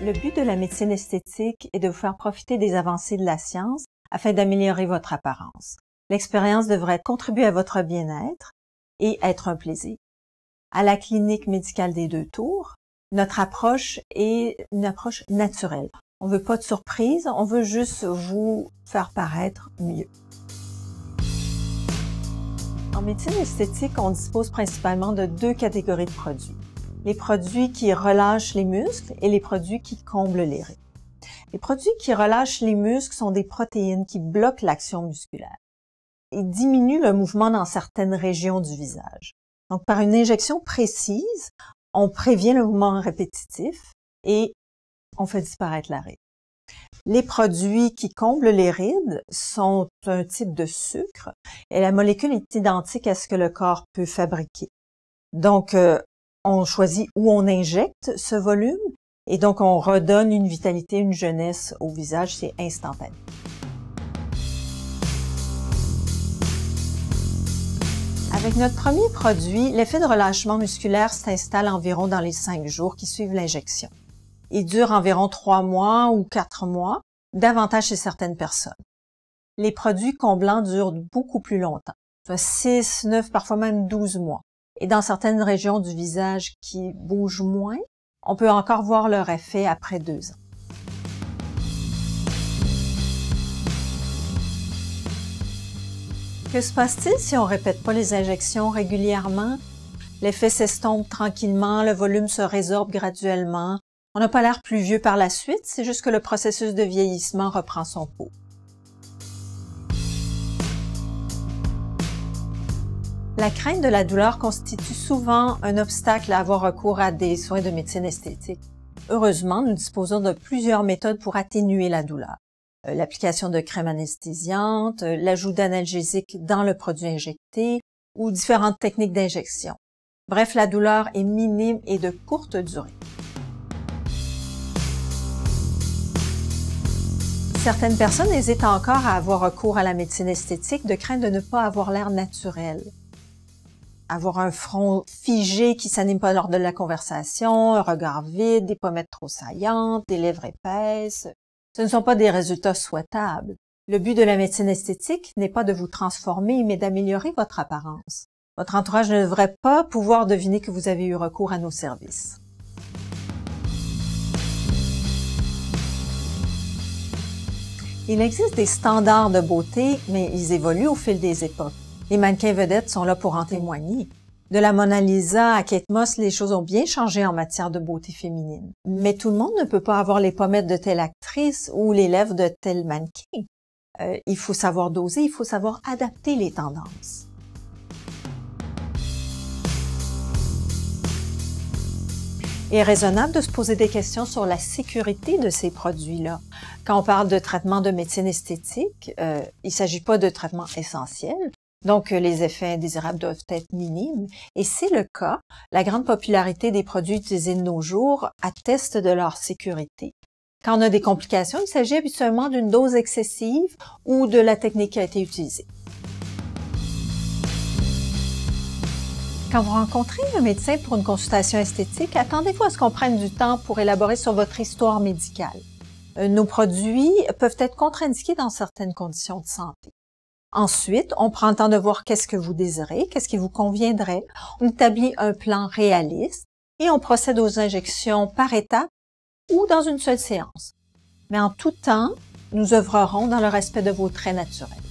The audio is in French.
Le but de la médecine esthétique est de vous faire profiter des avancées de la science afin d'améliorer votre apparence. L'expérience devrait contribuer à votre bien-être et être un plaisir. À la clinique médicale des Deux Tours, notre approche est une approche naturelle. On ne veut pas de surprise, on veut juste vous faire paraître mieux. En médecine esthétique, on dispose principalement de deux catégories de produits. Les produits qui relâchent les muscles et les produits qui comblent les rides. Les produits qui relâchent les muscles sont des protéines qui bloquent l'action musculaire. Ils diminuent le mouvement dans certaines régions du visage. Donc, par une injection précise, on prévient le mouvement répétitif et on fait disparaître la ride. Les produits qui comblent les rides sont un type de sucre et la molécule est identique à ce que le corps peut fabriquer. Donc, on choisit où on injecte ce volume et donc on redonne une vitalité, une jeunesse au visage, c'est instantané. Avec notre premier produit, l'effet de relâchement musculaire s'installe environ dans les 5 jours qui suivent l'injection. Il dure environ 3 mois ou 4 mois, davantage chez certaines personnes. Les produits comblants durent beaucoup plus longtemps, soit 6, 9, parfois même 12 mois. Et dans certaines régions du visage qui bougent moins, on peut encore voir leur effet après 2 ans. Que se passe-t-il si on ne répète pas les injections régulièrement? L'effet s'estompe tranquillement, le volume se résorbe graduellement. On n'a pas l'air plus vieux par la suite, c'est juste que le processus de vieillissement reprend son cours. La crainte de la douleur constitue souvent un obstacle à avoir recours à des soins de médecine esthétique. Heureusement, nous disposons de plusieurs méthodes pour atténuer la douleur. L'application de crèmes anesthésiantes, l'ajout d'analgésiques dans le produit injecté ou différentes techniques d'injection. Bref, la douleur est minime et de courte durée. Certaines personnes hésitent encore à avoir recours à la médecine esthétique de crainte de ne pas avoir l'air naturel. Avoir un front figé qui s'anime pas lors de la conversation, un regard vide, des pommettes trop saillantes, des lèvres épaisses. Ce ne sont pas des résultats souhaitables. Le but de la médecine esthétique n'est pas de vous transformer, mais d'améliorer votre apparence. Votre entourage ne devrait pas pouvoir deviner que vous avez eu recours à nos services. Il existe des standards de beauté, mais ils évoluent au fil des époques. Les mannequins vedettes sont là pour en témoigner. De la Mona Lisa à Kate Moss, les choses ont bien changé en matière de beauté féminine. Mais tout le monde ne peut pas avoir les pommettes de telle actrice ou les lèvres de tel mannequin. Il faut savoir doser, il faut savoir adapter les tendances. Il est raisonnable de se poser des questions sur la sécurité de ces produits-là. Quand on parle de traitement de médecine esthétique, il ne s'agit pas de traitement essentiel. Donc, les effets indésirables doivent être minimes. Et c'est le cas. La grande popularité des produits utilisés de nos jours atteste de leur sécurité. Quand on a des complications, il s'agit habituellement d'une dose excessive ou de la technique qui a été utilisée. Quand vous rencontrez un médecin pour une consultation esthétique, attendez-vous à ce qu'on prenne du temps pour élaborer sur votre histoire médicale. Nos produits peuvent être contre-indiqués dans certaines conditions de santé. Ensuite, on prend le temps de voir qu'est-ce que vous désirez, qu'est-ce qui vous conviendrait. On établit un plan réaliste et on procède aux injections par étapes ou dans une seule séance. Mais en tout temps, nous œuvrerons dans le respect de vos traits naturels.